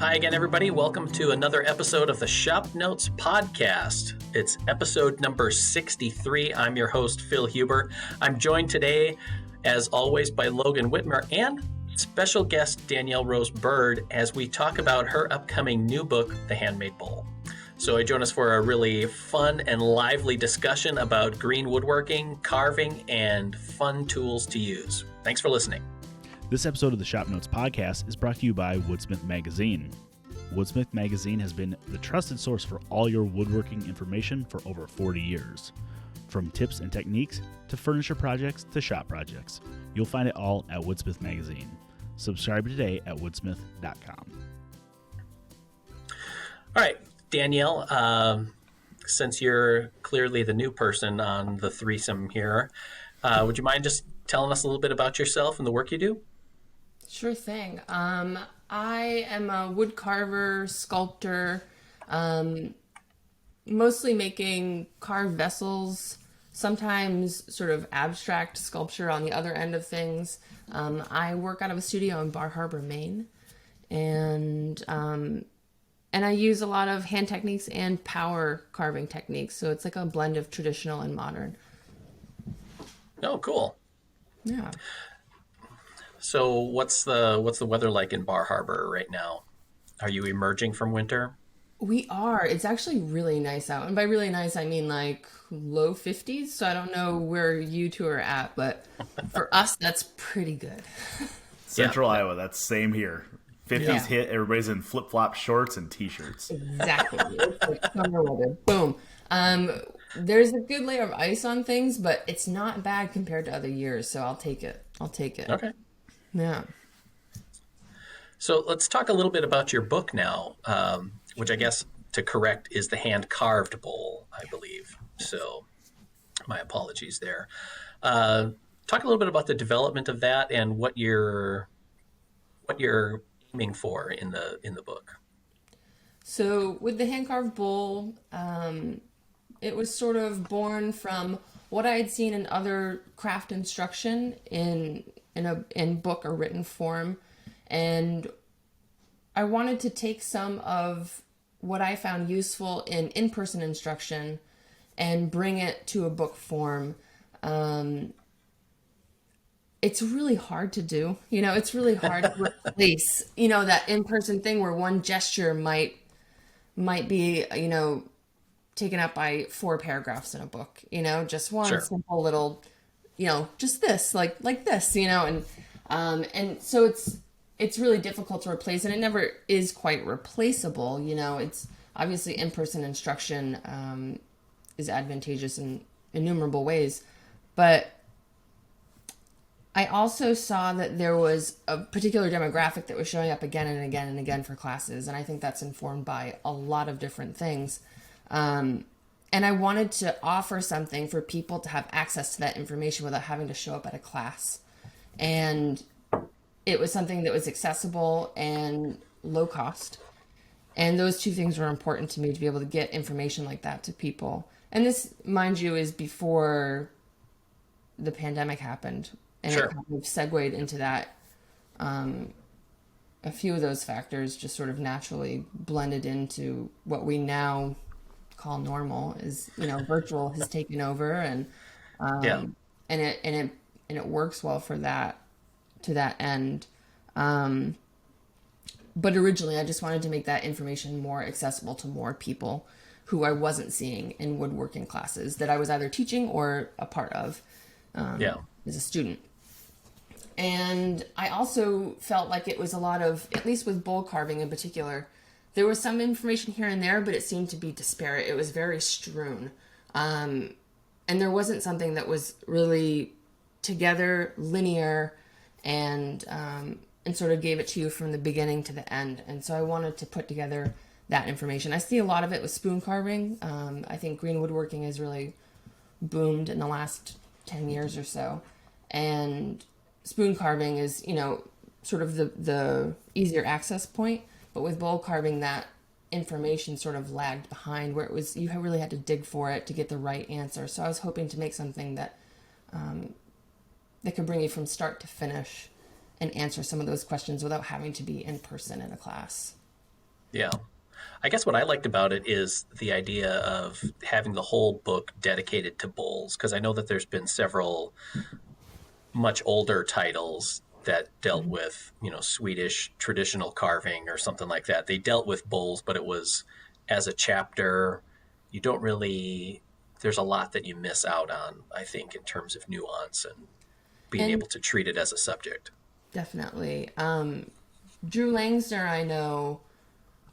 Hi again, everybody. Welcome to another episode of the ShopNotes Podcast. It's episode number 63. I'm your host, Phil Huber. I'm joined today, as always, by Logan Whitmer and special guest Danielle Rose Byrd as we talk about her upcoming new book, The Handmade Bowl. So join us for a really fun and lively discussion about green woodworking, carving, and fun tools to use. Thanks for listening. This episode of the ShopNotes Podcast is brought to you by Woodsmith Magazine. Woodsmith Magazine has been the trusted source for all your woodworking information for over 40 years. From tips and techniques to furniture projects to shop projects, you'll find it all at Woodsmith Magazine. Subscribe today at woodsmith.com. All right, Danielle, since you're clearly the new person on the threesome here, would you mind just telling us a little bit about yourself and the work you do? Sure thing. I am a wood carver, sculptor, mostly making carved vessels, sometimes sort of abstract sculpture on the other end of things. I work out of a studio in Bar Harbor, Maine, and I use a lot of hand techniques and power carving techniques. So it's like a blend of traditional and modern. Oh, cool. Yeah. So what's the weather like in Bar Harbor right now? Are you emerging from winter? We are. It's actually really nice out. And by really nice, I mean like low 50s. So I don't know where you two are at, but for us, that's pretty good. Central Iowa, that's same here. 50s hit, everybody's in flip-flop shorts and t-shirts. Exactly. It's like summer weather. Boom. There's a good layer of ice on things, but it's not bad compared to other years. So I'll take it. Okay. Yeah. So let's talk a little bit about your book now, which I guess to correct is the Handcarved Bowl, I believe. So my apologies there. Talk a little bit about the development of that and what you're aiming for in the book. So with the Handcarved Bowl, it was sort of born from what I had seen in other craft instruction in book or written form, and I wanted to take some of what I found useful in in-person instruction and bring it to a book form. It's really hard to do. It's really hard to replace, that in-person thing where one gesture might be, taken up by 4 paragraphs in a book, just one simple little, just this, like this, and so it's really difficult to replace, and it never is quite replaceable. It's obviously in-person instruction is advantageous in innumerable ways, but I also saw that there was a particular demographic that was showing up again and again and again for classes, and I think that's informed by a lot of different things. And I wanted to offer something for people to have access to that information without having to show up at a class. And it was something that was accessible and low cost. And those two things were important to me, to be able to get information like that to people. And this, mind you, is before the pandemic happened. And it kind of segued into that. A few of those factors just sort of naturally blended into what we now call normal. Is virtual has taken over, and it works well for that, to that end. But originally I just wanted to make that information more accessible to more people who I wasn't seeing in woodworking classes that I was either teaching or a part of as a student. And I also felt like it was a lot of, at least with bowl carving in particular, there was some information here and there, but it seemed to be disparate. It was very strewn. And there wasn't something that was really together, linear, and sort of gave it to you from the beginning to the end. And so I wanted to put together that information. I see a lot of it with spoon carving. I think green woodworking has really boomed in the last 10 years or so. And spoon carving is, sort of the easier access point. But with bowl carving, that information sort of lagged behind, where it was, you really had to dig for it to get the right answer. So I was hoping to make something that that could bring you from start to finish and answer some of those questions without having to be in person in a class. Yeah. I guess what I liked about it is the idea of having the whole book dedicated to bowls, because I know that there's been several much older titles that dealt with, Swedish traditional carving or something like that. They dealt with bowls, but it was as a chapter. You don't really, there's a lot that you miss out on, I think, in terms of nuance and being able to treat it as a subject. Definitely. Drew Langsner,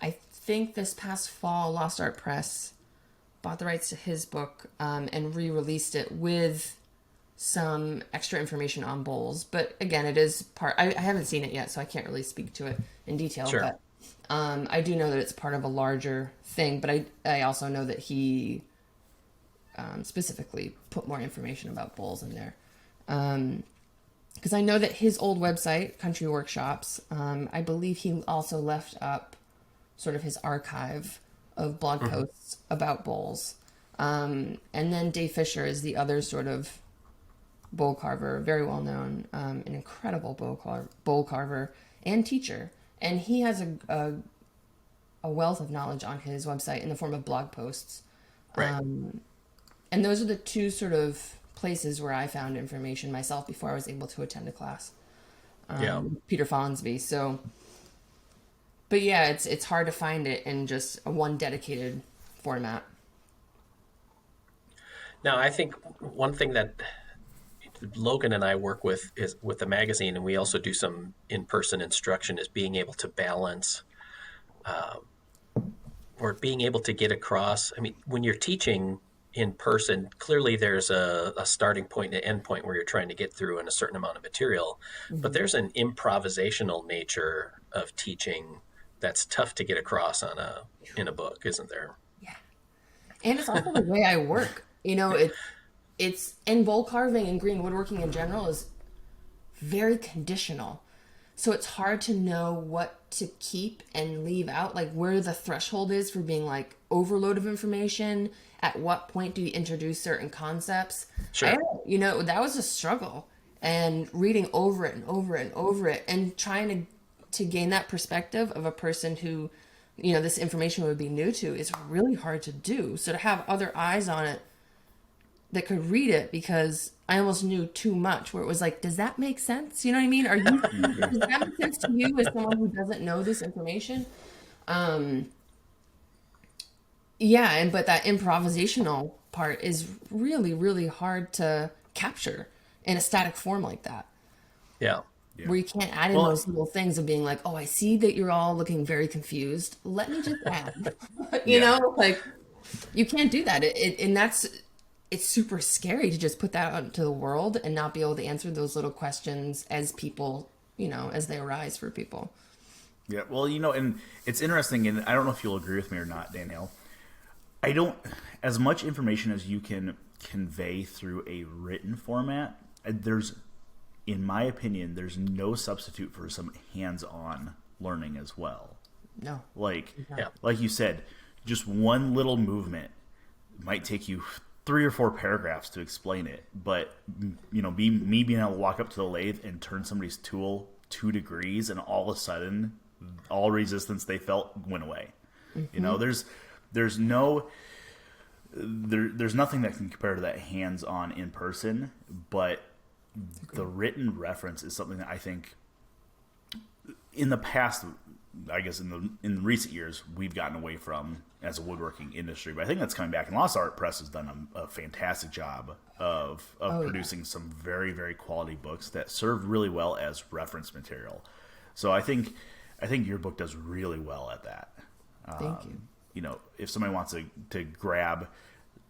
I think this past fall, Lost Art Press bought the rights to his book and re-released it with some extra information on bowls. But again, it is I haven't seen it yet, so I can't really speak to it in detail. Sure. But I do know that it's part of a larger thing. But I also know that he specifically put more information about bowls in there. Because I know that his old website, Country Workshops, I believe he also left up sort of his archive of blog posts about bowls. And then Dave Fisher is the other sort of bowl carver, very well known, an incredible bowl carver and teacher. And he has a wealth of knowledge on his website in the form of blog posts. Right. And those are the two sort of places where I found information myself before I was able to attend a class. Peter Fonsby. So, but yeah, it's hard to find it in just a one dedicated format. Now, I think one thing that Logan and I work with is with the magazine, and we also do some in-person instruction, is being able to balance or being able to get across. I mean, when you're teaching in person, clearly there's a starting point and an end point where you're trying to get through in a certain amount of material, but there's an improvisational nature of teaching that's tough to get across in a book, isn't there? Yeah. And it's also the way I work. It's in bowl carving and green woodworking in general is very conditional. So it's hard to know what to keep and leave out, like where the threshold is for being like overload of information. At what point do you introduce certain concepts? Sure. That was a struggle, and reading over it and over it and over it and trying to gain that perspective of a person who, this information would be new to is really hard to do. So to have other eyes on it that could read it, because I almost knew too much, where it was like, does that make sense? You know what I mean? Does that make sense to you as someone who doesn't know this information? But that improvisational part is really, really hard to capture in a static form like that. Yeah. Where you can't add in those little things of being like, oh, I see that you're all looking very confused. Let me just add. You can't do that. It's super scary to just put that out into the world and not be able to answer those little questions as people, as they arise for people. Yeah, well, and it's interesting, and I don't know if you'll agree with me or not, Danielle. As much information as you can convey through a written format, in my opinion, there's no substitute for some hands-on learning as well. No. Like you said, just one little movement might take you 3 or 4 paragraphs to explain it, but me being able to walk up to the lathe and turn somebody's tool 2 degrees, and all of a sudden all resistance they felt went away. There's nothing that can compare to that hands-on in person, but the written reference is something that I think in the past, I guess in recent years, we've gotten away from as a woodworking industry. But I think that's coming back. And Lost Art Press has done a fantastic job of producing some very, very quality books that serve really well as reference material. So I think your book does really well at that. Thank you. If somebody wants to grab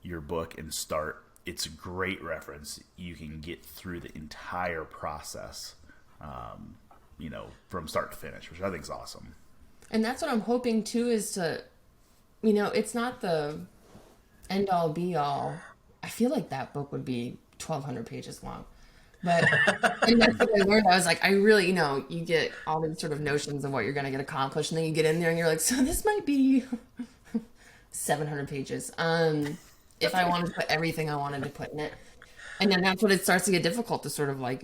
your book and start, it's a great reference. You can get through the entire process, from start to finish, which I think is awesome. And that's what I'm hoping too, is to, it's not the end all be all. I feel like that book would be 1,200 pages long. But and that's what I learned. I was like, I really, you get all these sort of notions of what you're going to get accomplished. And then you get in there and you're like, so this might be 700 pages. If I wanted to put everything I wanted to put in it. And then that's when it starts to get difficult to sort of like,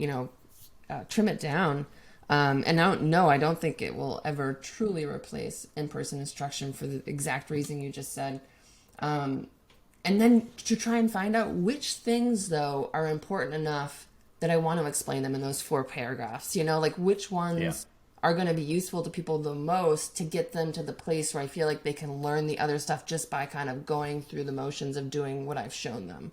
trim it down. And I don't think it will ever truly replace in-person instruction for the exact reason you just said. And then to try and find out which things, though, are important enough that I want to explain them in those 4 paragraphs, like which ones are going to be useful to people the most to get them to the place where I feel like they can learn the other stuff just by kind of going through the motions of doing what I've shown them.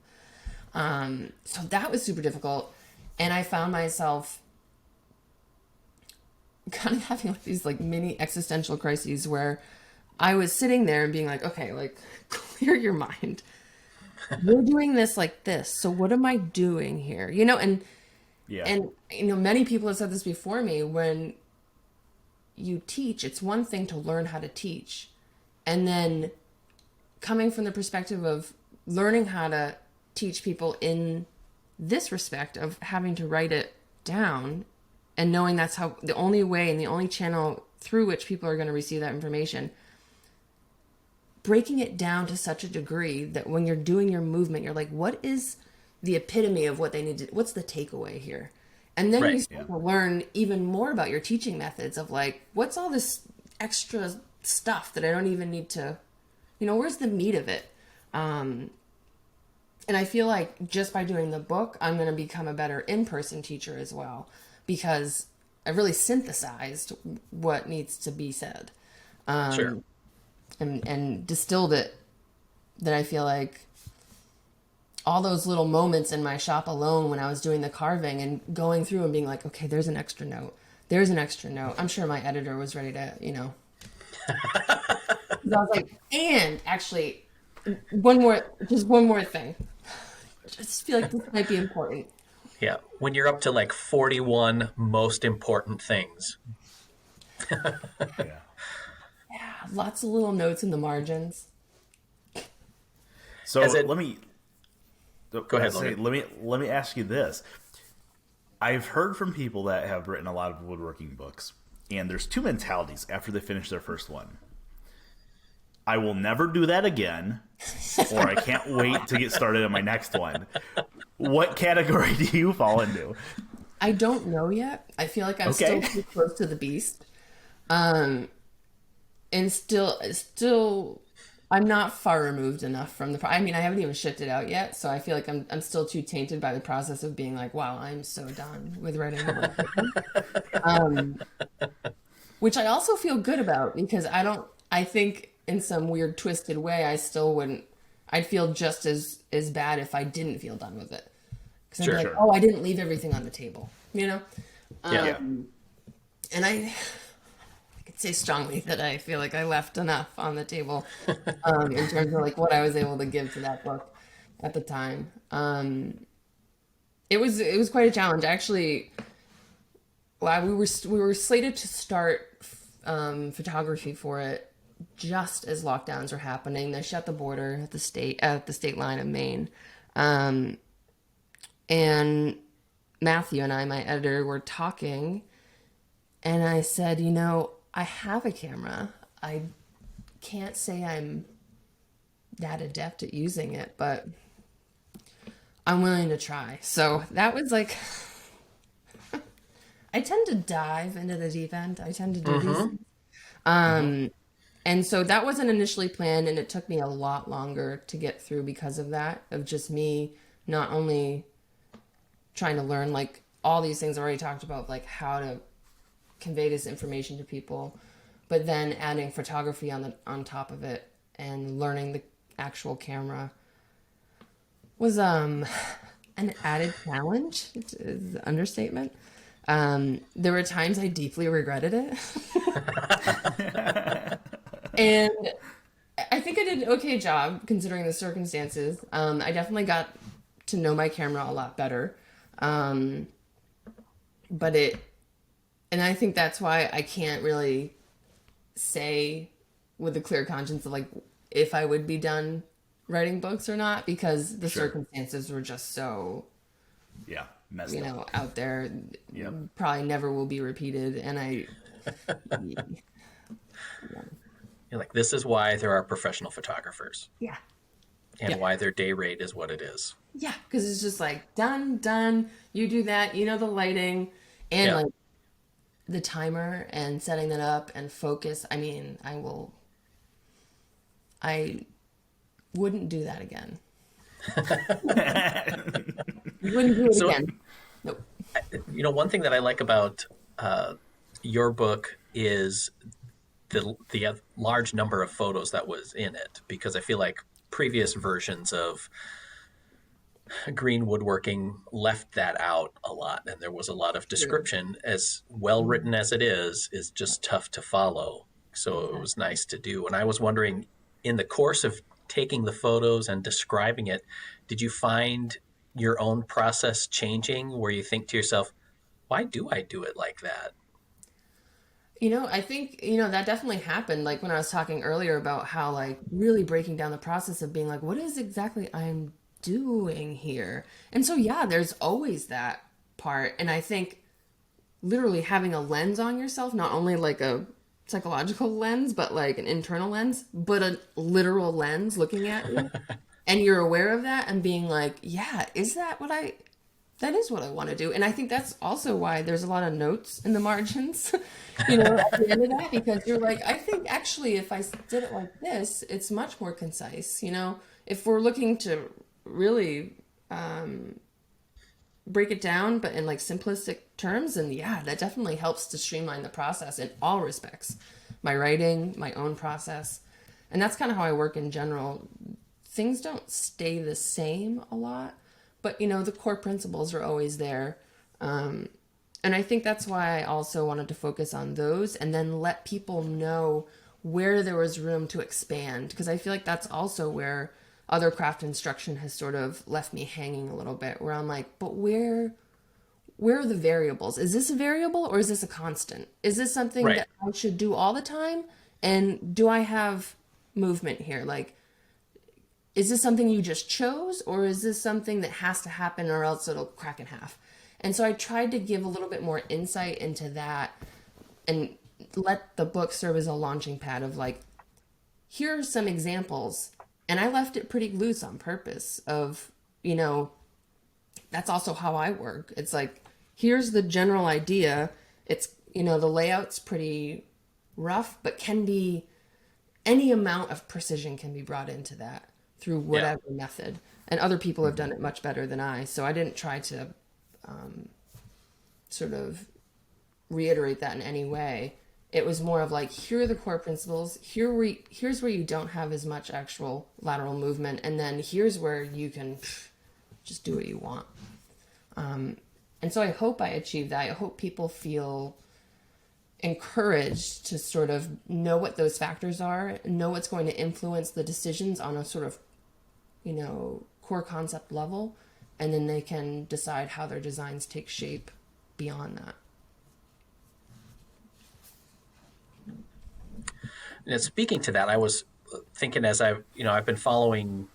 So that was super difficult. And I found myself kind of having like these like mini existential crises where I was sitting there and being like, okay, like clear your mind. We're doing this like this. So what am I doing here? And many people have said this before me. When you teach, it's one thing to learn how to teach. And then coming from the perspective of learning how to teach people in this respect of having to write it down and knowing that's how the only way and the only channel through which people are going to receive that information, breaking it down to such a degree that when you're doing your movement, you're like, what is the epitome of what they need to, what's the takeaway here? And then you start to learn even more about your teaching methods of like, what's all this extra stuff that I don't even need to, where's the meat of it? And I feel like just by doing the book, I'm going to become a better in-person teacher as well, because I've really synthesized what needs to be said. And distilled it, that I feel like all those little moments in my shop alone when I was doing the carving and going through and being like, okay, there's an extra note. There's an extra note. I'm sure my editor was ready to, I was like, and actually one more thing. I just feel like this might be important. Yeah. When you're up to like 41 most important things. Yeah, lots of little notes in the margins. So let me go ahead. Let me ask you this. I've heard from people that have written a lot of woodworking books, and there's 2 mentalities after they finish their first one. I will never do that again, or I can't wait to get started on my next one. What category do you fall into? I don't know yet. I feel like I'm still too close to the beast. And still, I'm not far removed enough from I haven't even shipped it out yet, so I feel like I'm still too tainted by the process of being like, wow, I'm so done with writing the book. Which I also feel good about, because I think in some weird twisted way, I'd feel just as bad if I didn't feel done with it. Because I'd be like, oh, I didn't leave everything on the table, And I could say strongly that I feel like I left enough on the table in terms of like what I was able to give to that book at the time. It was quite a challenge. Actually, we were slated to start photography for it just as lockdowns were happening. They shut the border at the state line of Maine. And Matthew and I, my editor, were talking, and I said, I have a camera. I can't say I'm that adept at using it, but I'm willing to try. So that was like, I tend to dive into the deep end. I tend to do these things. And so that wasn't initially planned, and it took me a lot longer to get through because of that, of just me not only trying to learn like all these things I already talked about, like how to convey this information to people, but then adding photography on top of it and learning the actual camera was an added challenge. It's an understatement. There were times I deeply regretted it. And I think I did an okay job considering the circumstances. I definitely got to know my camera a lot better. And I think that's why I can't really say with a clear conscience of like if I would be done writing books or not, because the circumstances were just so messed up. Out there. Probably never will be repeated. And You're like, this is why there are professional photographers. Yeah. And why their day rate is what it is. Yeah, because it's just like done. You do that. The lighting, and like the timer and setting that up and focus, I mean, I wouldn't do that again. Wouldn't do it again. Nope. One thing that I like about your book is the large number of photos that was in it, because I feel like previous versions of green woodworking left that out a lot, and there was a lot of description. As well written as it is just tough to follow. So it was nice to do. And I was wondering, in the course of taking the photos and describing it, did you find your own process changing, where you think to yourself, why do I do it like that? I think, that definitely happened. Like when I was talking earlier about how like really breaking down the process of being like, what is exactly I'm doing here? And so, yeah, there's always that part. And I think literally having a lens on yourself, not only like a psychological lens, but like an internal lens, but a literal lens looking at you. And you're aware of that and being like, yeah, that is what I want to do. And I think that's also why there's a lot of notes in the margins, at the end of that, because you're like, I think actually if I did it like this, it's much more concise. If we're looking to really break it down, but in like simplistic terms, and yeah, that definitely helps to streamline the process in all respects. My writing, my own process. And that's kind of how I work in general. Things don't stay the same a lot, but the core principles are always there. And I think that's why I also wanted to focus on those and then let people know where there was room to expand. Because I feel like that's also where other craft instruction has sort of left me hanging a little bit, where I'm like, but where are the variables? Is this a variable or is this a constant? Is this something that I should do all the time? And do I have movement here? Like, is this something you just chose, or is this something that has to happen or else it'll crack in half? And so I tried to give a little bit more insight into that and let the book serve as a launching pad of like, here are some examples. And I left it pretty loose on purpose of, that's also how I work. It's like, here's the general idea. It's, the layout's pretty rough, but can be any amount of precision can be brought into that through whatever method. And other people have done it much better than I. So I didn't try to sort of reiterate that in any way. It was more of like, here are the core principles. Here's where you don't have as much actual lateral movement. And then here's where you can just do what you want. And so I hope I achieved that. I hope people feel encouraged to sort of know what those factors are, know what's going to influence the decisions on a sort of, core concept level, and then they can decide how their designs take shape beyond that. And speaking to that, I was thinking as I've been following,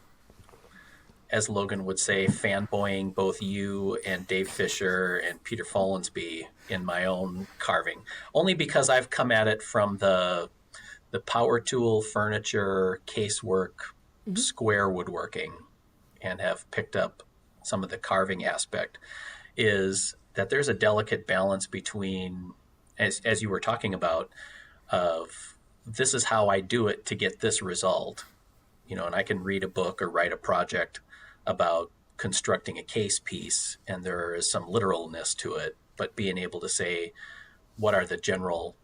as Logan would say, fanboying both you and Dave Fisher and Peter Follansbee in my own carving, only because I've come at it from the power tool, furniture, casework, square woodworking, and have picked up some of the carving aspect, is that there's a delicate balance between, as you were talking about, of this is how I do it to get this result, and I can read a book or write a project about constructing a case piece, and there is some literalness to it, but being able to say, what are the general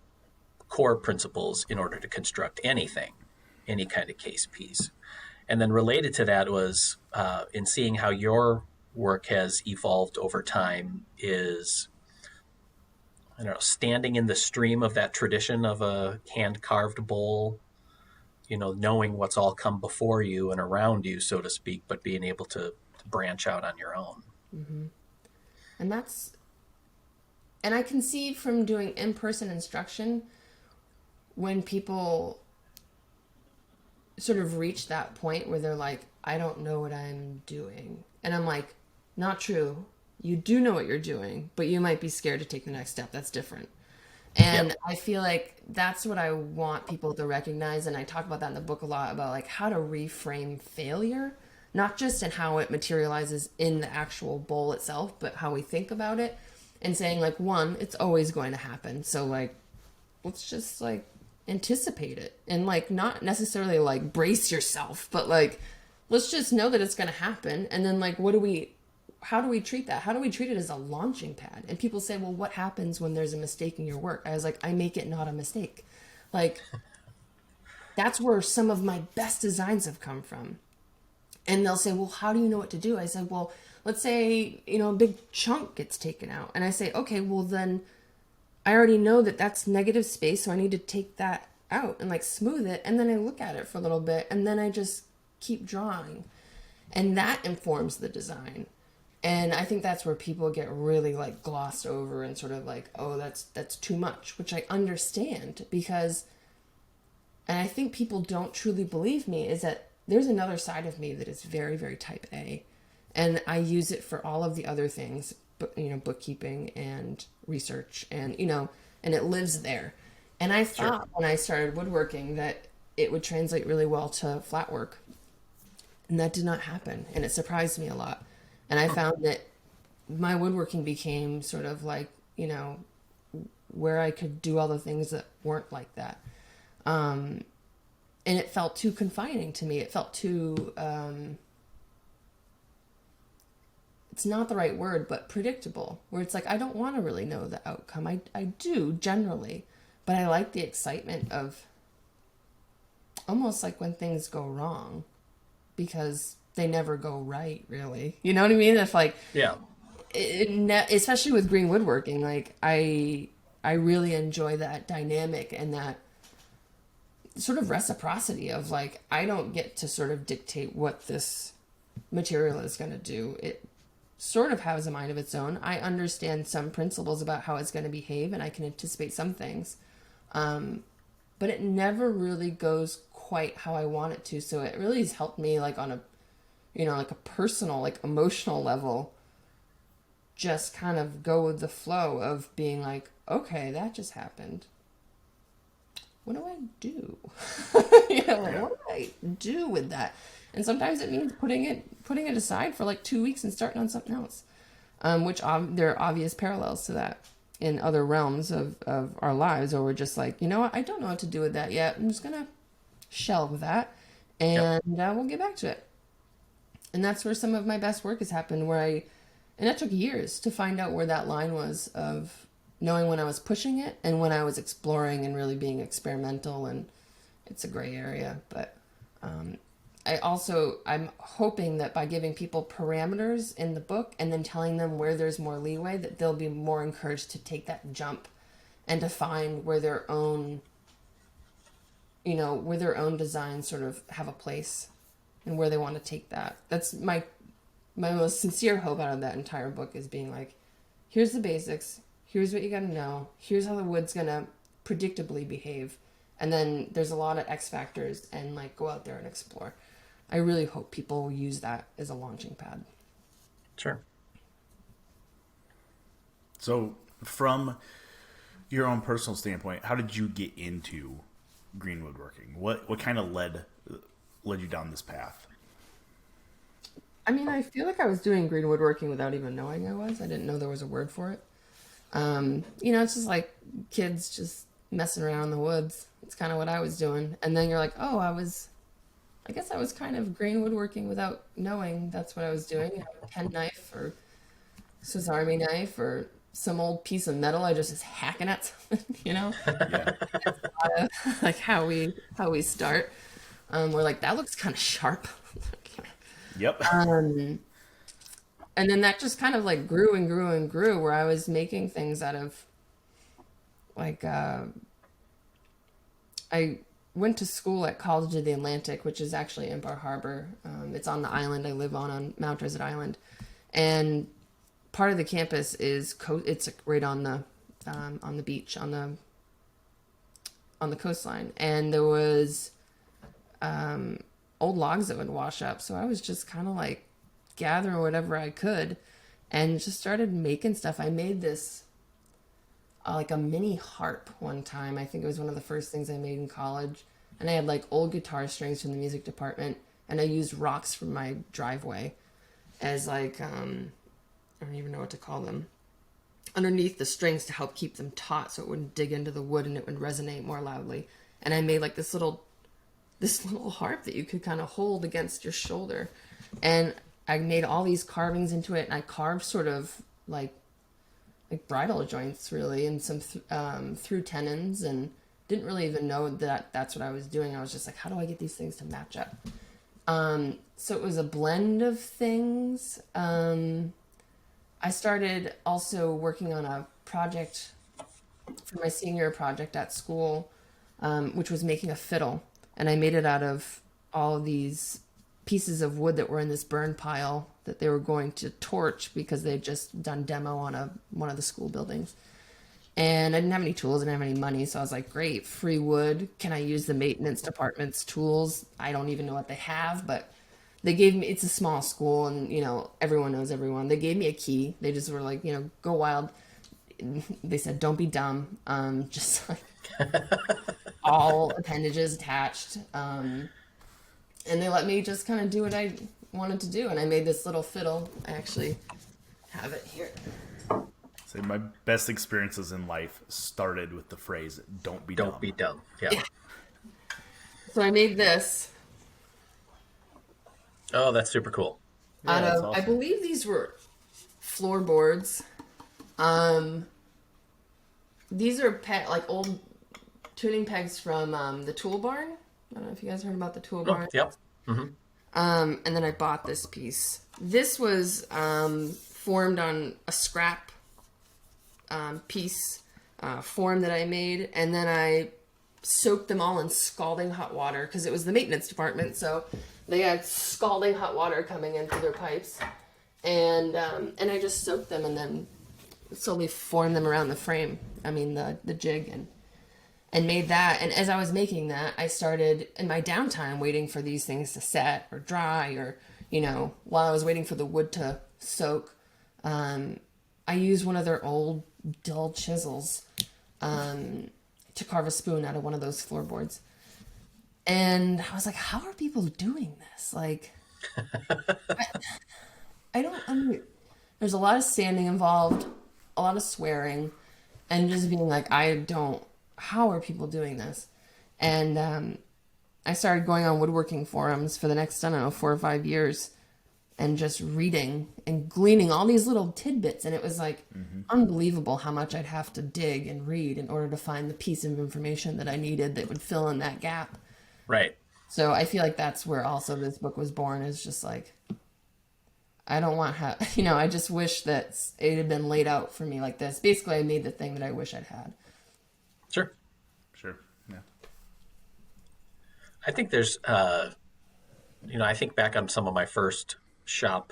core principles in order to construct anything, any kind of case piece. And then related to that was in seeing how your work has evolved over time is, standing in the stream of that tradition of a hand-carved bowl, knowing what's all come before you and around you, so to speak, but being able to branch out on your own. Mm-hmm. And I can see from doing in-person instruction, when people sort of reach that point where they're like, I don't know what I'm doing. And I'm like, not true. You do know what you're doing, but you might be scared to take the next step. That's different. And I feel like that's what I want people to recognize. And I talk about that in the book a lot, about like how to reframe failure, not just in how it materializes in the actual bowl itself, but how we think about it. and saying like, one, it's always going to happen. So like, let's just like anticipate it and like not necessarily like brace yourself, but like, let's just know that it's going to happen. And then like, how do we treat that? How do we treat it as a launching pad? And people say, well, what happens when there's a mistake in your work? I was like, I make it not a mistake. Like, that's where some of my best designs have come from. And they'll say, well, how do you know what to do? I said, well, let's say, you know, a big chunk gets taken out. And I say, okay, well then I already know that that's negative space. So I need to take that out and like smooth it. And then I look at it for a little bit and then I just keep drawing. And that informs the design. And I think that's where people get really like glossed over and sort of like, oh, that's too much, which I understand because, and I think people don't truly believe me, is that there's another side of me that is very, very type A. And I use it for all of the other things, but, you know, bookkeeping and research and, you know, and it lives there. And I thought when I started woodworking that it would translate really well to flat work. And that did not happen. And it surprised me a lot. And I found that my woodworking became sort of like, you know, where I could do all the things that weren't like that. And it felt too confining to me. It felt too, it's not the right word, but predictable, where it's like, I don't want to really know the outcome. I do generally, but I like the excitement of almost like when things go wrong because they never go right, really. You know what I mean? If like, Yeah. Especially with green woodworking, like I really enjoy that dynamic and that sort of reciprocity of like, I don't get to sort of dictate what this material is going to do. It sort of has a mind of its own. I understand some principles about how it's going to behave and I can anticipate some things. But it never really goes quite how I want it to. So it really has helped me like on a, you know, like a personal, like emotional level, just kind of go with the flow of being like, okay, that just happened. What do I do? You know, like, what do I do with that? And sometimes it means putting it aside for like 2 weeks and starting on something else. Which there are obvious parallels to that in other realms of our lives, where we're just like, you know what, I don't know what to do with that yet. I'm just gonna shelve that, and we'll get back to it. And that's where some of my best work has happened, and that took years to find out where that line was of knowing when I was pushing it and when I was exploring and really being experimental. And it's a gray area, but I'm hoping that by giving people parameters in the book and then telling them where there's more leeway, that they'll be more encouraged to take that jump and to find where their own, you know, where their own designs sort of have a place and where they want to take that. That's my most sincere hope out of that entire book, is being like, here's the basics, here's what you got to know, here's how the wood's going to predictably behave. And then there's a lot of X factors, and like go out there and explore. I really hope people will use that as a launching pad. Sure. So from your own personal standpoint, how did you get into green woodworking? What kind of led you down this path? I mean, I feel like I was doing green woodworking without even knowing I was. I didn't know there was a word for it. You know, it's just like kids just messing around in the woods. It's kind of what I was doing. And then you're like, oh, I guess I was kind of green woodworking without knowing that's what I was doing. You know, a pen knife or Swiss Army knife or some old piece of metal I just was hacking at something, you know? Yeah. Like how we start. We're like, that looks kind of sharp. Yep. And then that just kind of like grew and grew and grew, where I was making things out of like, I went to school at College of the Atlantic, which is actually in Bar Harbor. It's on the island I live on Mount Desert Island. And part of the campus is, it's right on the beach, on the coastline. And there was old logs that would wash up. So I was just kind of like gathering whatever I could and just started making stuff. I made this like a mini harp one time. I think it was one of the first things I made in college. And I had like old guitar strings from the music department, and I used rocks from my driveway as like, I don't even know what to call them. underneath the strings to help keep them taut so it wouldn't dig into the wood and it would resonate more loudly. And I made like this little harp that you could kind of hold against your shoulder. And I made all these carvings into it, and I carved sort of like bridle joints really, and some through tenons, and didn't really even know that that's what I was doing. I was just like, how do I get these things to match up? So it was a blend of things. I started also working on a project for my senior project at school, which was making a fiddle. And I made it out of all of these pieces of wood that were in this burn pile that they were going to torch because they'd just done demo on one of the school buildings. And I didn't have any tools, I didn't have any money. So I was like, great, free wood. Can I use the maintenance department's tools? I don't even know what they have, but they gave me, it's a small school and, you know, everyone knows everyone. They gave me a key. They just were like, you know, go wild. They said, don't be dumb. Just like all appendages attached. And they let me just kind of do what I wanted to do. And I made this little fiddle. I actually have it here. So my best experiences in life started with the phrase, don't be dumb. Don't be dumb. Yeah. So I made this. Oh, that's super cool. Yeah, Out that's of, awesome. I believe these were floorboards. These are like old tuning pegs from the Tool Barn. I don't know if you guys heard about the Tool Barn. Yep. Mm-hmm. And then I bought this piece. This was formed on a scrap piece form that I made, and then I soaked them all in scalding hot water because it was the maintenance department, so they had scalding hot water coming in through their pipes, and I just soaked them and then slowly formed them around the frame. I mean the jig, and made that. And as I was making that, I started in my downtime waiting for these things to set or dry, or, you know, while I was waiting for the wood to soak, I used one of their old dull chisels to carve a spoon out of one of those floorboards. And I was like, how are people doing this? Like, there's a lot of standing involved, a lot of swearing, and just being like, how are people doing this? And I started going on woodworking forums for the next, I don't know, 4 or 5 years, and just reading and gleaning all these little tidbits. And it was like unbelievable how much I'd have to dig and read in order to find the piece of information that I needed that would fill in that gap. Right. So I feel like that's where also this book was born, is just like, I don't want I just wish that it had been laid out for me like this. Basically, I made the thing that I wish I'd had. Sure. Yeah. I think there's, I think back on some of my first shop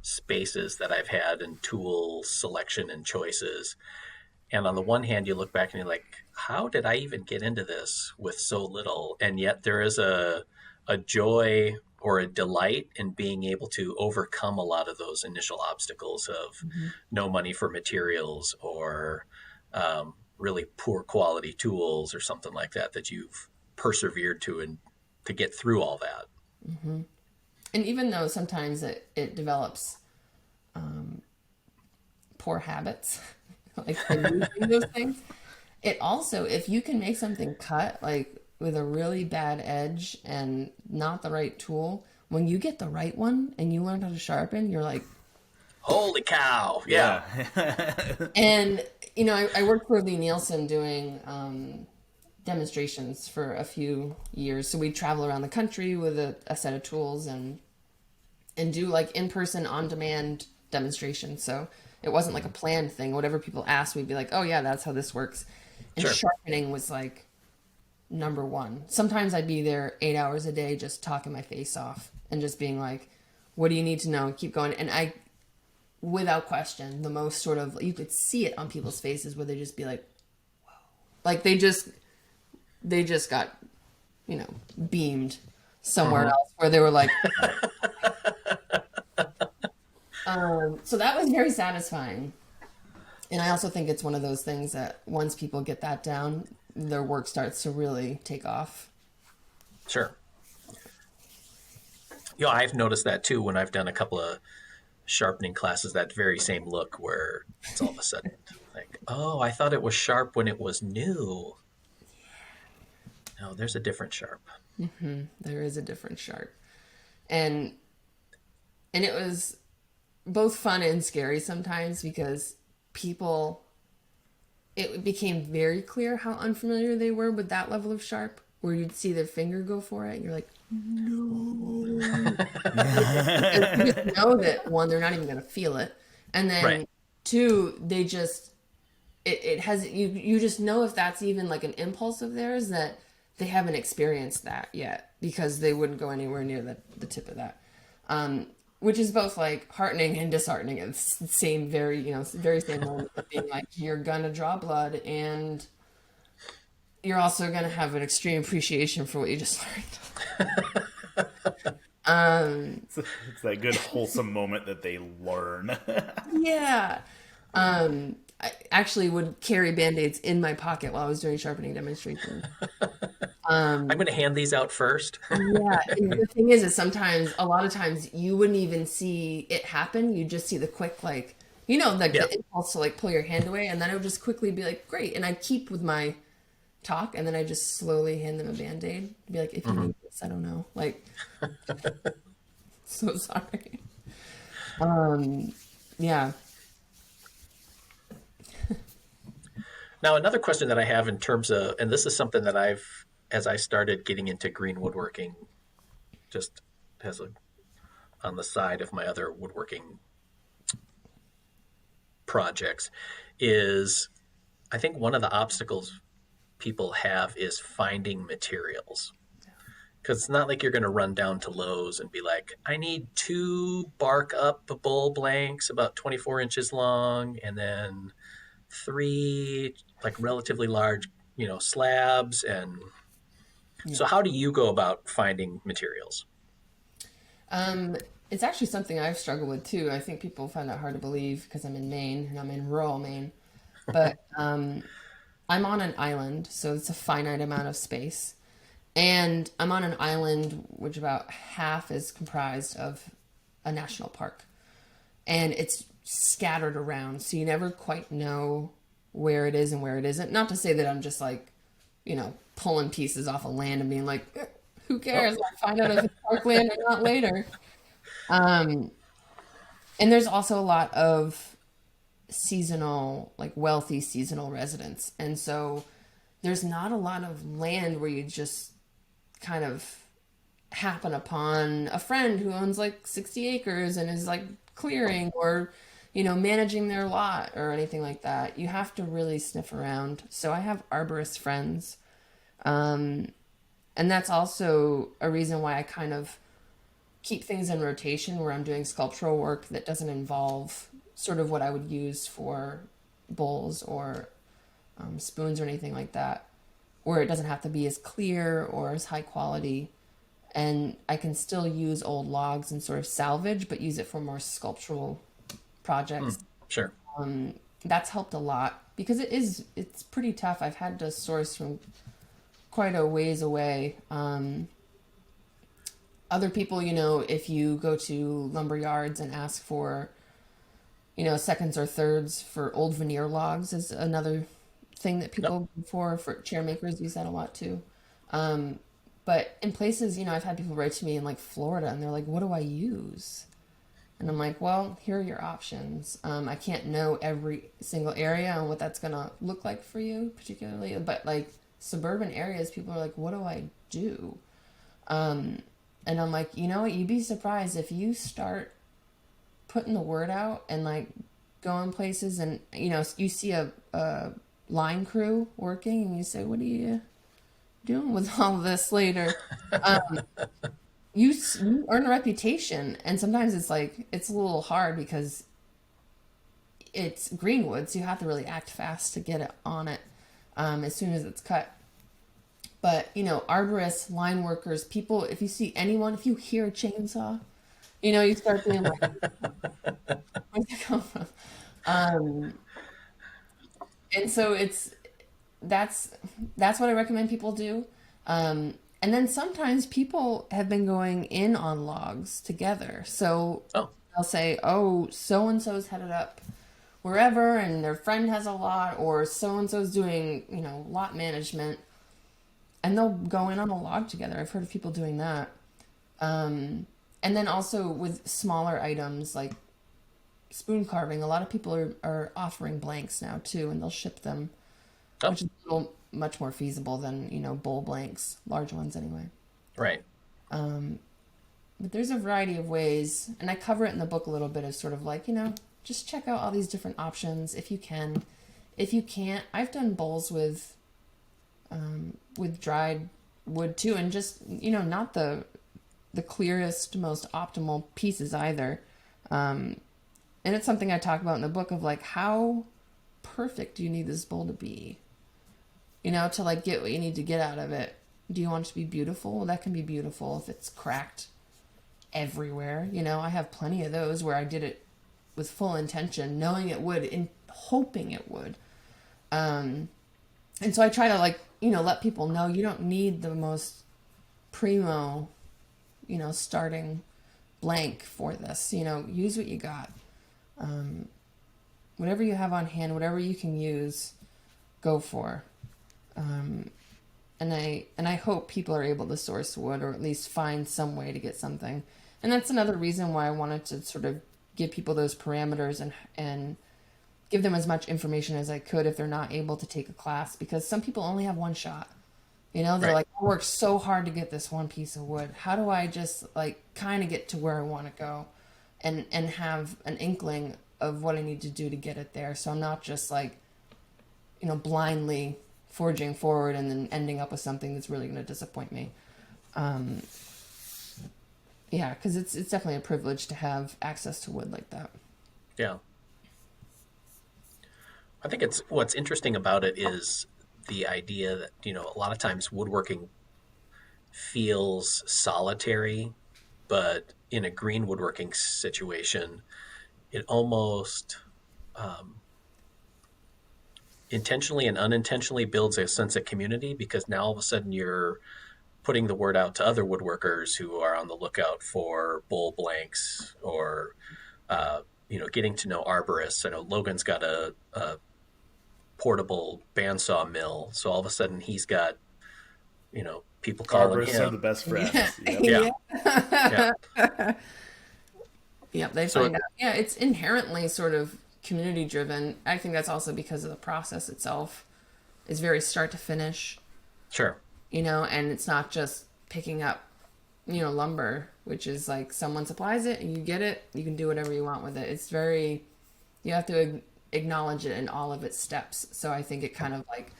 spaces that I've had and tool selection and choices. And on the one hand, you look back and you're like, how did I even get into this with so little? And yet there is a joy or a delight in being able to overcome a lot of those initial obstacles of no money for materials or really poor quality tools or something like that, that you've persevered to and to get through all that. Mm-hmm. And even though sometimes it develops poor habits, like using those things, it also, if you can make something cut like with a really bad edge and not the right tool, when you get the right one and you learn how to sharpen, you're like, holy cow. Yeah. And, I worked for Lee Nielsen doing demonstrations for a few years. So we'd travel around the country with a set of tools and do like in-person, on-demand demonstrations. So it wasn't like a planned thing. Whatever people asked, we'd be like, oh yeah, that's how this works. And Sure. Sharpening was like number one. Sometimes I'd be there 8 hours a day just talking my face off and just being like, what do you need to know? Keep going. And I, without question, the most sort of, you could see it on people's faces where they just be like, whoa. Like they just got, beamed somewhere else where they were like, so that was very satisfying. And I also think it's one of those things that once people get that down, their work starts to really take off. Sure. I've noticed that too when I've done a couple of sharpening classes, that very same look where it's all of a sudden like, oh, I thought it was sharp when it was new. No, there's a different sharp. There is a different sharp. And it was both fun and scary sometimes because it became very clear how unfamiliar they were with that level of sharp, where you'd see their finger go for it and you're like, no. You just know that, one, they're not even going to feel it. And then Right. two, they just, it has, you just know if that's even like an impulse of theirs, that they haven't experienced that yet, because they wouldn't go anywhere near the tip of that. Which is both like heartening and disheartening at the same very same moment of being like, you're gonna draw blood and you're also gonna have an extreme appreciation for what you just learned. It's that good wholesome moment that they learn. Yeah. I actually would carry Band-Aids in my pocket while I was doing sharpening demonstrations. I'm going to hand these out first. Yeah, and the thing is a lot of times you wouldn't even see it happen. You just see the quick, like, the impulse to like pull your hand away, and then it would just quickly be like, great. And I'd keep with my talk, and then I just slowly hand them a Band-Aid. Be like, if you need this, I don't know. Like, so sorry. Yeah. Now, another question that I have in terms of, and this is something that as I started getting into green woodworking, just on the side of my other woodworking projects, is I think one of the obstacles people have is finding materials. Because it's not like you're going to run down to Lowe's and be like, I need 2 bark up bowl blanks about 24 inches long, and then 3 like relatively large, slabs. And so how do you go about finding materials? It's actually something I've struggled with too. I think people find that hard to believe because I'm in Maine and I'm in rural Maine, but I'm on an island, so it's a finite amount of space. And I'm on an island which about half is comprised of a national park. And it's scattered around, so you never quite know where it is and where it isn't. Not to say that I'm just like, pulling pieces off of land and being like, who cares? I'll find out if it's parkland or not later. And there's also a lot of seasonal, like wealthy seasonal residents. And so there's not a lot of land where you just kind of happen upon a friend who owns like 60 acres and is like clearing or, managing their lot or anything like that. You have to really sniff around. So I have arborist friends. And that's also a reason why I kind of keep things in rotation where I'm doing sculptural work that doesn't involve sort of what I would use for bowls or spoons or anything like that, where it doesn't have to be as clear or as high quality. And I can still use old logs and sort of salvage, but use it for more sculptural projects. Sure. That's helped a lot because it's pretty tough. I've had to source from quite a ways away. Other people, if you go to lumber yards and ask for, seconds or thirds for old veneer logs is another thing that people go for chair makers use that a lot too. But in places, I've had people write to me in like Florida and they're like, what do I use? And I'm like, well, here are your options. I can't know every single area and what that's going to look like for you particularly, but like suburban areas, people are like, what do I do? And I'm like, what? You'd be surprised if you start putting the word out and like going places and, you see a line crew working and you say, what are you doing with all this later? You earn a reputation, and sometimes it's a little hard because it's greenwood, so you have to really act fast to get it on it as soon as it's cut. But, arborists, line workers, people, if you hear a chainsaw, you start being like, where's it come from? And so that's what I recommend people do. And then sometimes people have been going in on logs together. So they'll say, oh, so-and-so's headed up wherever and their friend has a lot, or so-and-so's doing, lot management, and they'll go in on a log together. I've heard of people doing that. And then also with smaller items like spoon carving, a lot of people are offering blanks now too, and they'll ship them, which is much more feasible than, bowl blanks, large ones anyway. Right. But there's a variety of ways, and I cover it in the book a little bit as sort of like, just check out all these different options if you can. If you can't, I've done bowls with dried wood too, and just, not the clearest, most optimal pieces either. And it's something I talk about in the book of like, how perfect do you need this bowl to be? To like get what you need to get out of it. Do you want it to be beautiful? Well, that can be beautiful if it's cracked everywhere. I have plenty of those where I did it with full intention, knowing it would and hoping it would. And so I try to like, let people know you don't need the most primo, starting blank for this. Use what you got. Whatever you have on hand, whatever you can use, go for. And I hope people are able to source wood, or at least find some way to get something. And that's another reason why I wanted to sort of give people those parameters and give them as much information as I could if they're not able to take a class, because some people only have one shot. They're right. like, I worked so hard to get this one piece of wood. How do I just like kind of get to where I want to go and have an inkling of what I need to do to get it there? So I'm not just like, blindly forging forward and then ending up with something that's really going to disappoint me. Yeah, because it's definitely a privilege to have access to wood like that. Yeah. I think what's interesting about it is the idea that, a lot of times woodworking feels solitary, but in a green woodworking situation, it almost intentionally and unintentionally builds a sense of community, because now all of a sudden you're putting the word out to other woodworkers who are on the lookout for bowl blanks, or getting to know arborists. I know Logan's got a portable bandsaw mill, so all of a sudden he's got people calling Arborists him. are the best friends. Yeah. Yeah. Yep, they find out. Yeah, it's inherently sort of community driven. I think that's also because of the process itself is very start to finish. Sure. And it's not just picking up, lumber, which is like someone supplies it and you get it, you can do whatever you want with it. It's very, you have to acknowledge it in all of its steps. So I think it kind of like,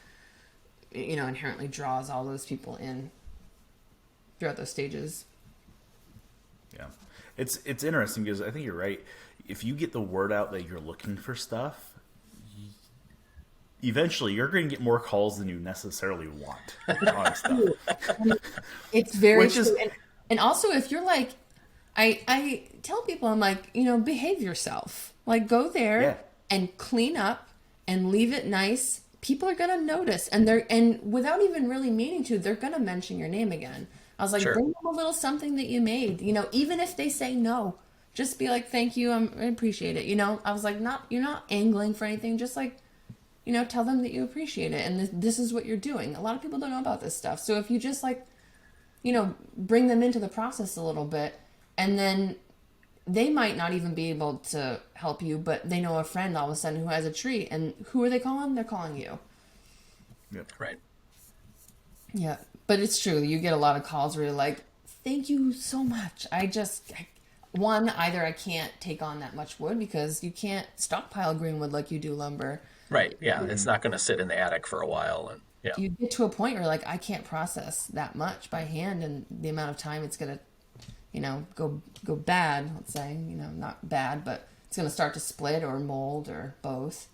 inherently draws all those people in throughout those stages. Yeah. It's interesting because I think you're right. If you get the word out that you're looking for stuff, eventually you're going to get more calls than you necessarily want on stuff. It's very true. And also if you're like, I tell people, I'm like, behave yourself. Like go there and clean up and leave it nice. People are going to notice, and without even really meaning to, they're going to mention your name again. I was like, Sure. Bring them a little something that you made, even if they say no, just be like, thank you. I appreciate it. I was like, you're not angling for anything. Just like, tell them that you appreciate it. And this is what you're doing. A lot of people don't know about this stuff. So if you just like, bring them into the process a little bit, and then they might not even be able to help you, but they know a friend all of a sudden who has a tree, and who are they calling? They're calling you. Yep. Right. Yeah. But it's true. You get a lot of calls where you're like, thank you so much. Either I can't take on that much wood because you can't stockpile green wood like you do lumber. Right. Yeah. It's not going to sit in the attic for a while. And yeah. You get to a point where like, I can't process that much by hand, and the amount of time it's going to, go bad, let's say, not bad, but it's going to start to split or mold or both.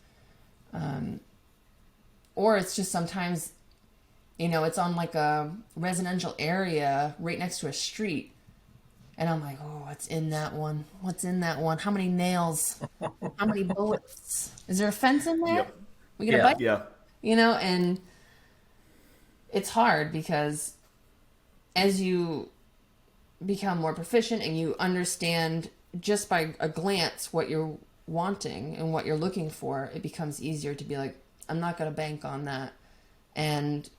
Or it's just sometimes, it's on like a residential area right next to a street. And I'm like, oh, what's in that one? What's in that one? How many nails? How many bullets? Is there a fence in there? Yep. We get a bite? Yeah. And it's hard because as you become more proficient and you understand just by a glance what you're wanting and what you're looking for, it becomes easier to be like, I'm not going to bank on that. And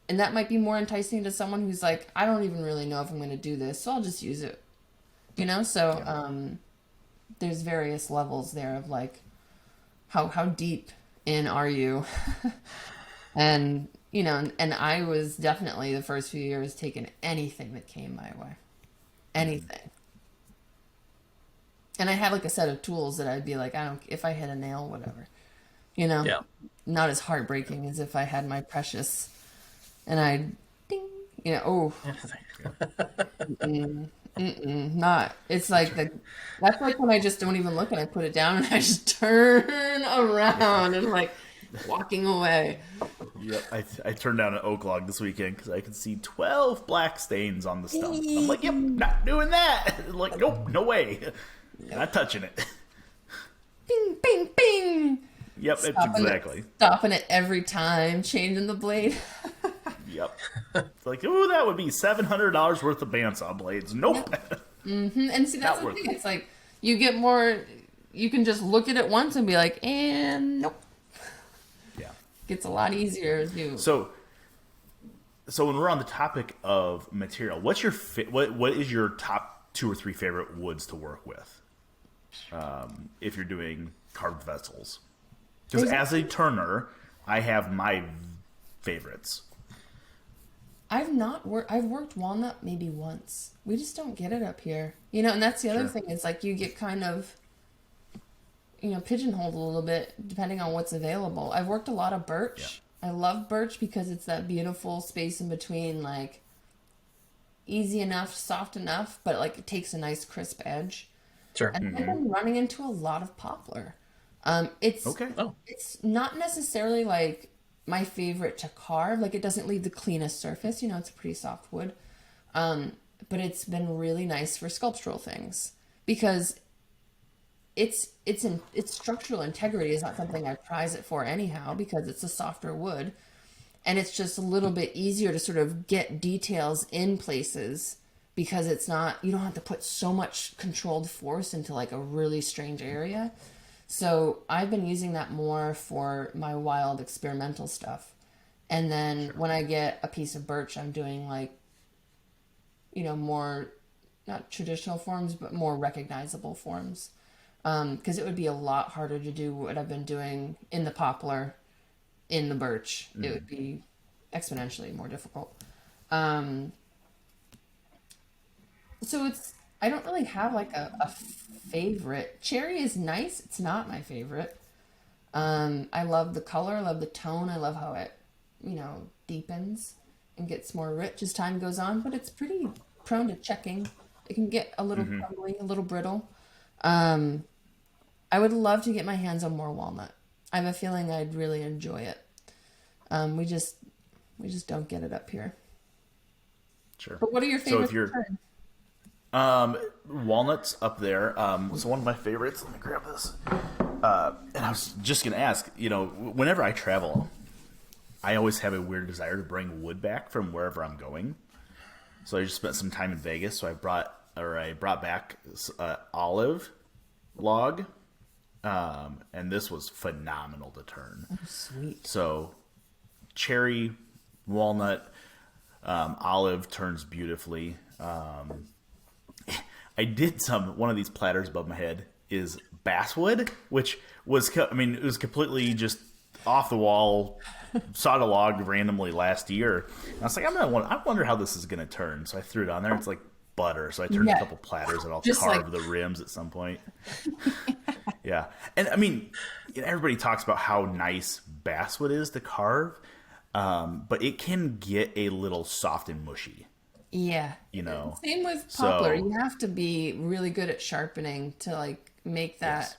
that might be more enticing to someone who's like, I don't even really know if I'm going to do this, so I'll just use it. You know, so there's various levels there of like, how deep in are you? And, you know, and I was definitely the first few years taking anything that came my way. Anything. And I had like a set of tools that I'd be like, if I hit a nail, whatever. You know? Yeah. Not as heartbreaking as if I had my precious and I'd ding, you know, not. It's like that's like when I just don't even look and I put it down and I just turn around and like walking away. Yep, I turned down an oak log this weekend because I could see 12 black stains on the stump. I'm like, yep, not doing that. Like, nope, no way. Not touching it. Bing, bing, bing. Yep, exactly. Stopping it every time, changing the blade. Yep. It's like, ooh, that would be $700 worth of bandsaw blades. Nope. Yep. Mm-hmm. And see, that's the thing. It's like you get more. You can just look at it once and be like, and nope. Yeah. Gets a lot easier to do. So when we're on the topic of material, what's your what is your top 2 or 3 favorite woods to work with? If you're doing carved vessels, because as a turner, I have my favorites. I've worked walnut maybe once. We just don't get it up here. You know, and that's the other thing is like you get kind of, you know, pigeonholed a little bit depending on what's available. I've worked a lot of birch. Yeah. I love birch because it's that beautiful space in between, like easy enough, soft enough, but like it takes a nice crisp edge. Sure. And I've been running into a lot of poplar. It's not necessarily like my favorite to carve. Like it doesn't leave the cleanest surface. You know, it's a pretty soft wood. But it's been really nice for sculptural things because its structural integrity is not something I prize it for anyhow because it's a softer wood. And it's just a little bit easier to sort of get details in places because it's not, you don't have to put so much controlled force into like a really strange area. So I've been using that more for my wild experimental stuff. And then when I get a piece of birch, I'm doing like, you know, more, not traditional forms, but more recognizable forms. Because it would be a lot harder to do what I've been doing in the poplar, in the birch. It would be exponentially more difficult. So I don't really have like a favorite. Cherry is nice. It's not my favorite. I love the color. I love the tone. I love how it, you know, deepens and gets more rich as time goes on, but it's pretty prone to checking. It can get a little crumbly, a little brittle. I would love to get my hands on more walnut. I have a feeling I'd really enjoy it. We just don't get it up here. Sure. But what are your favorites? So if you're walnuts up there was one of my favorites. Let me grab this. And I was just gonna ask, you know, whenever I travel, I always have a weird desire to bring wood back from wherever I'm going. So I just spent some time in Vegas, so I brought back olive log, and this was phenomenal to turn. Oh, sweet. So cherry, walnut, olive turns beautifully. I did one of these platters above my head is basswood, which was, it was completely just off the wall, sawed a log randomly last year. And I was like, I wonder how this is going to turn. So I threw it on there. It's like butter. So I turned a couple platters and I'll carve the rims at some point. Yeah. And I mean, everybody talks about how nice basswood is to carve, but it can get a little soft and mushy. Yeah. You know, same with poplar. You have to be really good at sharpening to like make that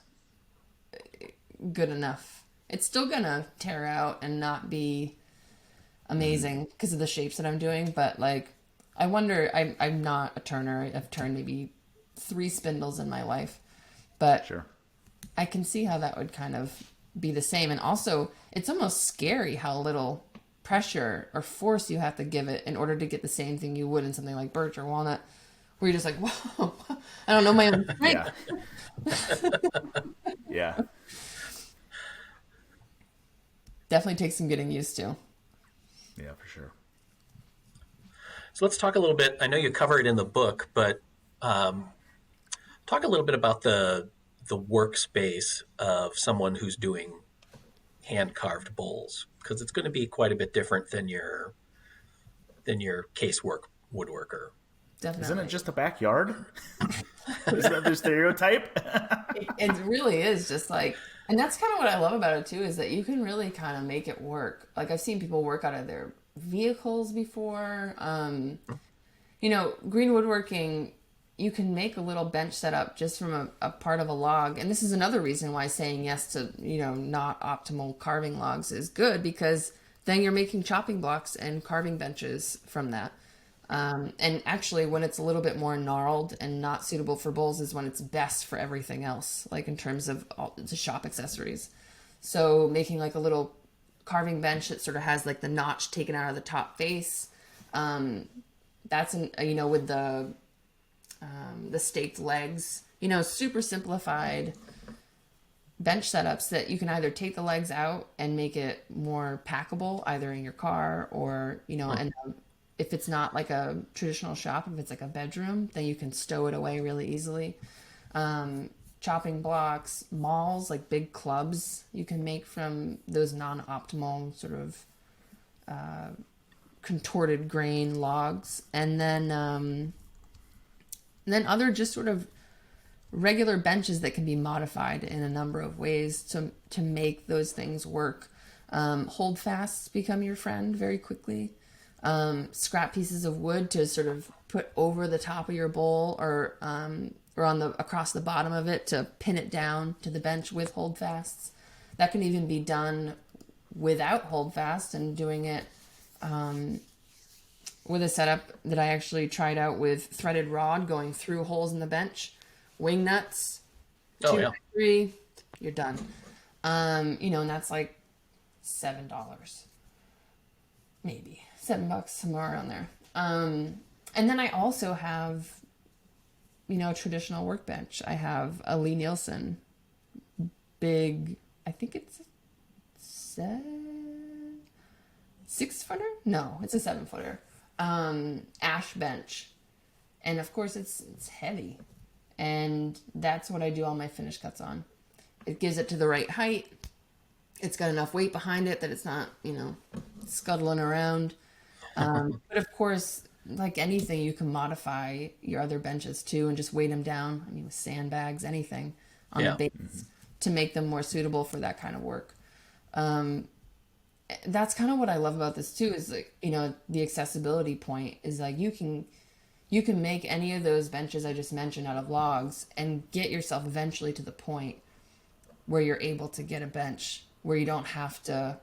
good enough. It's still gonna tear out and not be amazing because of the shapes that I'm doing. But like, I wonder. I'm not a turner. I've turned maybe 3 spindles in my life, but I can see how that would kind of be the same. And also, it's almost scary how little pressure or force you have to give it in order to get the same thing you would in something like birch or walnut, where you're just like, whoa, I don't know my own strength. Yeah. Definitely takes some getting used to. Yeah, for sure. So let's talk a little bit. I know you cover it in the book, but talk a little bit about the workspace of someone who's doing hand-carved bowls, because it's going to be quite a bit different than your casework woodworker. Definitely. Isn't it just a backyard? Isn't that the stereotype? It really is just like, and that's kind of what I love about it too, is that you can really kind of make it work. Like I've seen people work out of their vehicles before. Green woodworking, you can make a little bench setup just from a part of a log. And this is another reason why saying yes to, not optimal carving logs is good, because then you're making chopping blocks and carving benches from that. And actually, when it's a little bit more gnarled and not suitable for bowls is when it's best for everything else, like in terms of all the shop accessories. So making like a little carving bench that sort of has like the notch taken out of the top face. That's, with the staked legs, super simplified bench setups that you can either take the legs out and make it more packable, either in your car or, and if it's not like a traditional shop, if it's like a bedroom, then you can stow it away really easily. Chopping blocks, mauls, like big clubs you can make from those non-optimal sort of contorted grain logs. And then other just sort of regular benches that can be modified in a number of ways to make those things work. Holdfasts become your friend very quickly. Scrap pieces of wood to sort of put over the top of your bowl or on across the bottom of it to pin it down to the bench with holdfasts. That can even be done without holdfast and doing it with a setup that I actually tried out with threaded rod going through holes in the bench, wing nuts, 2x3, you're done. And that's like $7, maybe $7, somewhere around there. And then I also have, a traditional workbench. I have a Lee Nielsen big, I think it's 6-footer? No, it's a 7-footer. Ash bench. And of course it's heavy. And that's what I do all my finish cuts on. It gives it to the right height. It's got enough weight behind it that it's not, scuttling around. But of course, like anything, you can modify your other benches too and just weight them down. I mean, with sandbags, anything on the base to make them more suitable for that kind of work. That's kind of what I love about this too, is like, the accessibility point is like you can make any of those benches I just mentioned out of logs and get yourself eventually to the point where you're able to get a bench where you don't have to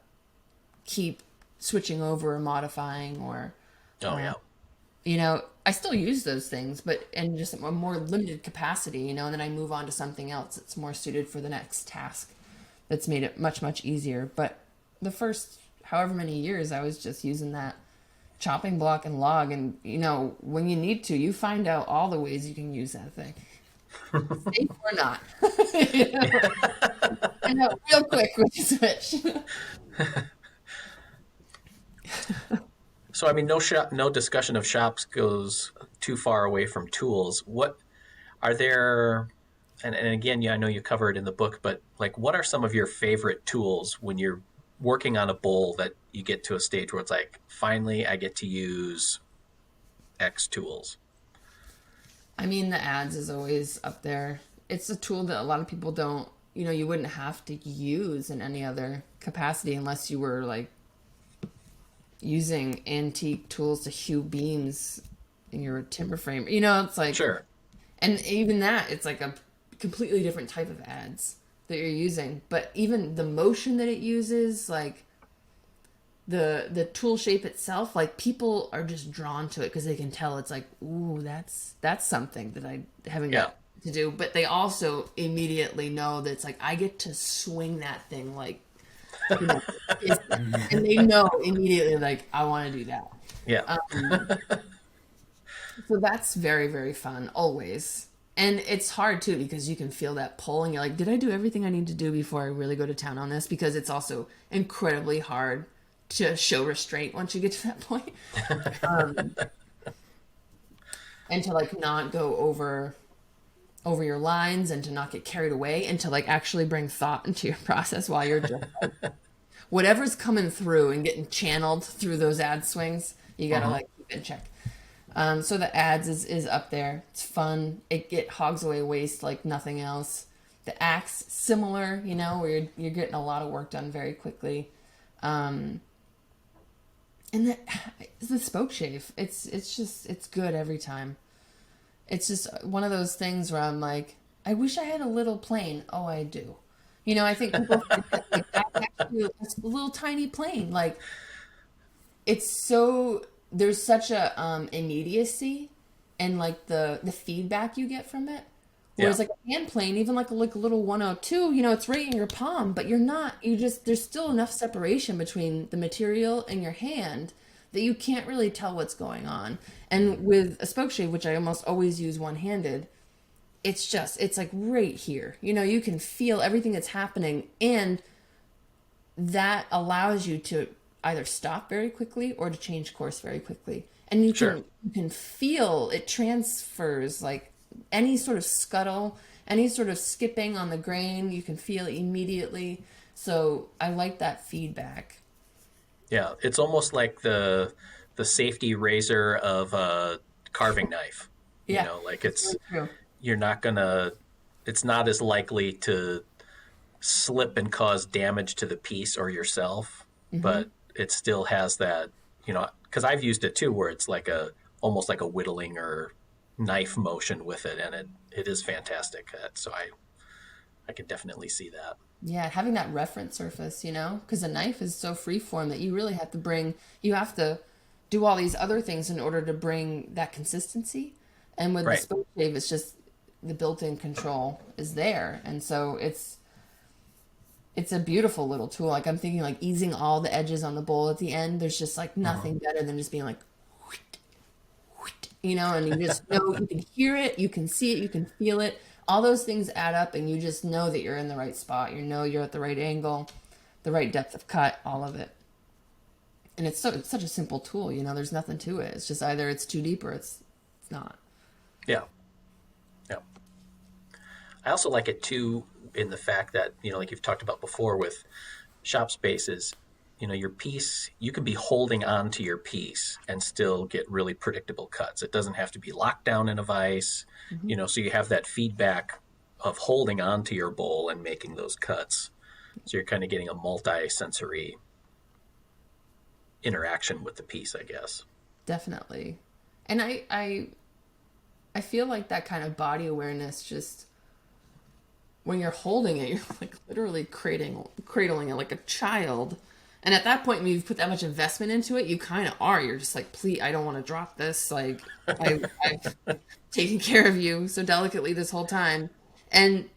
keep switching over or modifying or, I still use those things, but in just a more limited capacity, and then I move on to something else that's more suited for the next task that's made it much, much easier. But the first however many years, I was just using that chopping block and log. And, when you need to, you find out all the ways you can use that thing. Safe or not. I know, real quick when you switch. So, I mean, no discussion of shops goes too far away from tools. What are there, and again, I know you cover it in the book, but like, what are some of your favorite tools when you're working on a bowl that you get to a stage where it's like, finally, I get to use X tools? I mean, the ads is always up there. It's a tool that a lot of people don't, you wouldn't have to use in any other capacity unless you were like using antique tools to hew beams in your timber frame. It's like, sure. And even that, it's like a completely different type of ads that you're using. But even the motion that it uses, like the tool shape itself, like people are just drawn to it because they can tell it's like, ooh, that's something that I haven't got to do. But they also immediately know that it's like, I get to swing that thing like, and they know immediately, like, I want to do that. Yeah. So that's very, very fun always. And it's hard too, because you can feel that pull and you're like, did I do everything I need to do before I really go to town on this? Because it's also incredibly hard to show restraint once you get to that point. And to like not go over your lines and to not get carried away and to like actually bring thought into your process while you're just like, whatever's coming through and getting channeled through those ad swings, you gotta like keep in check. So the ads is up there. It's fun. It hogs away waste like nothing else. The axe, similar, you know, where you're getting a lot of work done very quickly. And the spoke shave, it's good every time. It's just one of those things where I'm like, I wish I had a little plane. Oh, I do. You know, I think people forget, like, that's actually a little tiny plane. Like, it's so, there's such a immediacy and like the feedback you get from it. Whereas like a hand plane, even like a little 102, you know, it's right in your palm, but there's still enough separation between the material and your hand that you can't really tell what's going on. And with a spoke shave, which I almost always use one-handed, it's like right here. You know, you can feel everything that's happening, and that allows you to either stop very quickly or to change course very quickly. And you can feel it transfers, like any sort of scuttle, any sort of skipping on the grain, you can feel it immediately. So I like that feedback. Yeah, it's almost like the safety razor of a carving knife. You know, like it's not as likely to slip and cause damage to the piece or yourself, but it still has that, you know, because I've used it too, where it's like almost like a whittling or knife motion with it, and it is fantastic. So I can definitely see that. Yeah, having that reference surface, you know, because a knife is so freeform that you really have to do all these other things in order to bring that consistency. And with the spoke shave, it's just the built-in control is there. And so it's a beautiful little tool. Like I'm thinking like easing all the edges on the bowl at the end. There's just like nothing better than just being like, you know, and you just know, you can hear it, you can see it, you can feel it. All those things add up, and you just know that you're in the right spot. You know you're at the right angle, the right depth of cut, all of it. And it's such a simple tool, you know, there's nothing to it. It's just either it's too deep or it's not. Yeah. Yeah. I also like it too in the fact that, you know, like you've talked about before with shop spaces, you know, your piece, you can be holding on to your piece and still get really predictable cuts. It doesn't have to be locked down in a vise, you know, so you have that feedback of holding on to your bowl and making those cuts. So you're kind of getting a multi-sensory interaction with the piece, I guess. Definitely. And I feel like that kind of body awareness, just when you're holding it, you're like literally cradling it like a child. And at that point, when you've put that much investment into it, you kind of are. You're just like, please, I don't want to drop this. Like, I've taken care of you so delicately this whole time. And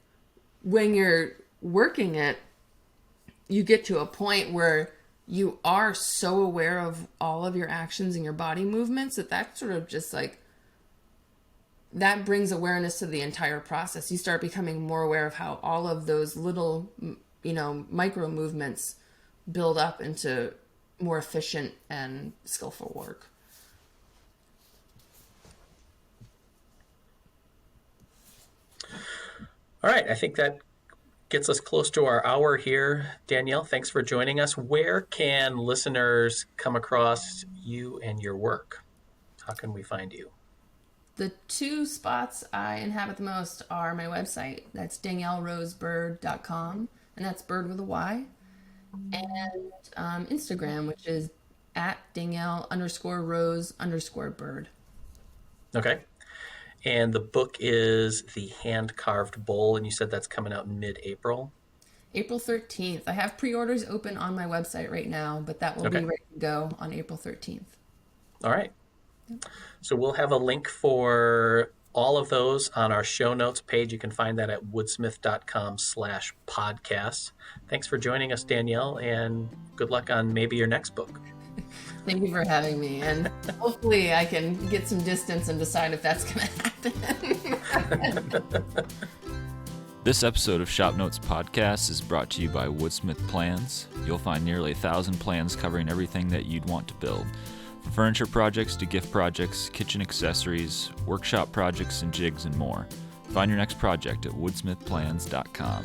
when you're working it, you get to a point where you are so aware of all of your actions and your body movements that sort of just like, that brings awareness to the entire process. You start becoming more aware of how all of those little, you know, micro movements build up into more efficient and skillful work. All right. I think that gets us close to our hour here. Danielle, thanks for joining us. Where can listeners come across you and your work? How can we find you? The two spots I inhabit the most are my website. That's DanielleRoseByrd.com, and that's Bird with a Y. And Instagram, which is at Danielle_Rose_Byrd. Okay. And the book is The Handcarved Bowl, and you said that's coming out in mid-April? April 13th. I have pre-orders open on my website right now, but that will be ready to go on April 13th. All right. So we'll have a link for all of those on our show notes page. You can find that at woodsmith.com/podcast. Thanks for joining us, Danielle, and good luck on maybe your next book. Thank you for having me, and hopefully I can get some distance and decide if that's going to happen. This episode of ShopNotes Podcast is brought to you by Woodsmith Plans. You'll find nearly 1,000 plans covering everything that you'd want to build. From furniture projects to gift projects, kitchen accessories, workshop projects, and jigs and more. Find your next project at woodsmithplans.com.